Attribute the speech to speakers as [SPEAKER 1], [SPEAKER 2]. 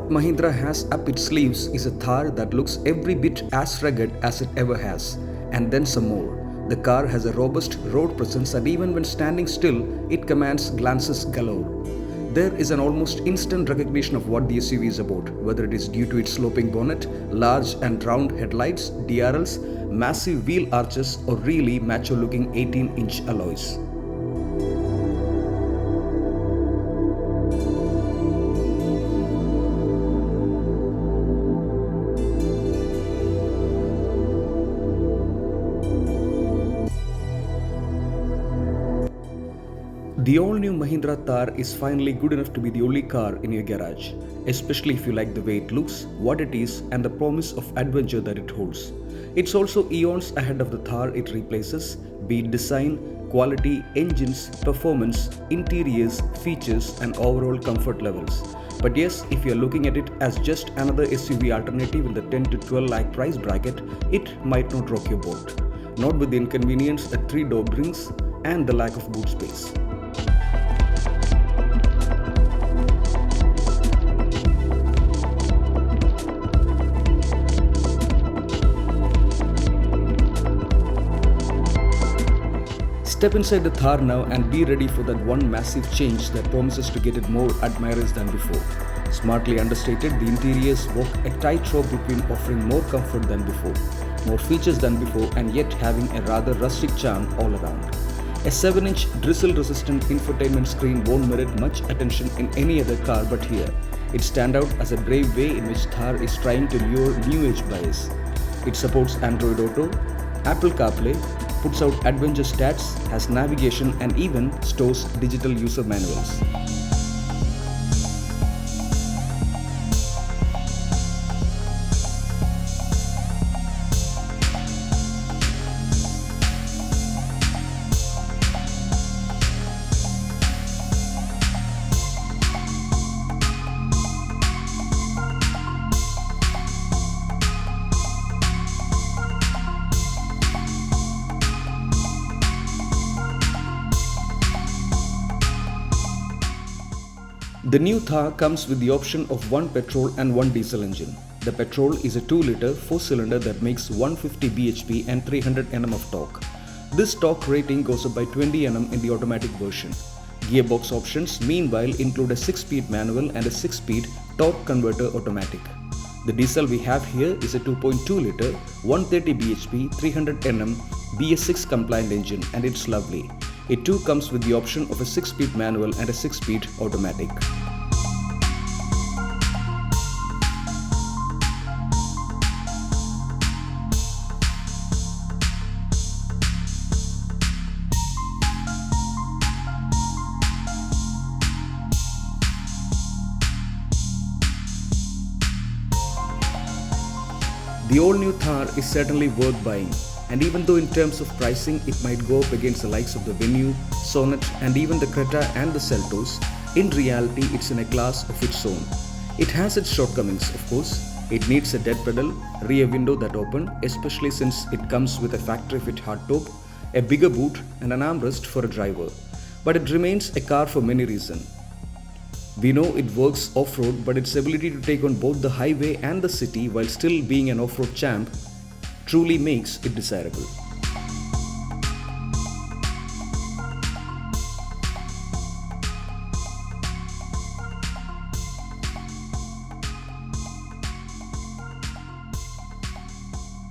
[SPEAKER 1] What Mahindra has up its sleeves is a Thar that looks every bit as rugged as it ever has, and then some more. The car has a robust road presence, and even when standing still, it commands glances galore. There is an almost instant recognition of what the SUV is about, whether it is due to its sloping bonnet, large and round headlights, DRLs, massive wheel arches, or really macho looking 18-inch alloys. The all-new Mahindra Thar is finally good enough to be the only car in your garage, especially if you like the way it looks, what it is, and the promise of adventure that it holds. It's also eons ahead of the Thar it replaces, be it design, quality, engines, performance, interiors, features, and overall comfort levels. But yes, if you're looking at it as just another SUV alternative in the 10 to 12 lakh price bracket, it might not rock your boat. Not with the inconvenience a 3-door brings and the lack of boot space. Step inside the Thar now and be ready for that one massive change that promises to get it more admirers than before. Smartly understated, the interiors walk a tightrope between offering more comfort than before, more features than before, and yet having a rather rustic charm all around. A 7-inch drizzle-resistant infotainment screen won't merit much attention in any other car, but here, it stands out as a brave way in which Thar is trying to lure new-age buyers. It supports Android Auto, Apple CarPlay, puts out adventure stats, has navigation, and even stores digital user manuals. The new Thar comes with the option of one petrol and one diesel engine. The petrol is a 2-liter 4-cylinder that makes 150 bhp and 300 Nm of torque. This torque rating goes up by 20 Nm in the automatic version. Gearbox options meanwhile include a 6-speed manual and a 6-speed torque converter automatic. The diesel we have here is a 2.2-liter 130 bhp 300 Nm BS6 compliant engine, and it's lovely. It too comes with the option of a 6-speed manual and a 6-speed automatic. The all-new Thar is certainly worth buying, and even though in terms of pricing it might go up against the likes of the Venue, Sonet, and even the Creta and the Seltos, in reality it's in a class of its own. It has its shortcomings, of course. It needs a dead pedal, rear window that open, especially since it comes with a factory-fit hardtop, a bigger boot, and an armrest for a driver. But it remains a car for many reasons. We know it works off-road, but its ability to take on both the highway and the city while still being an off-road champ truly makes it desirable.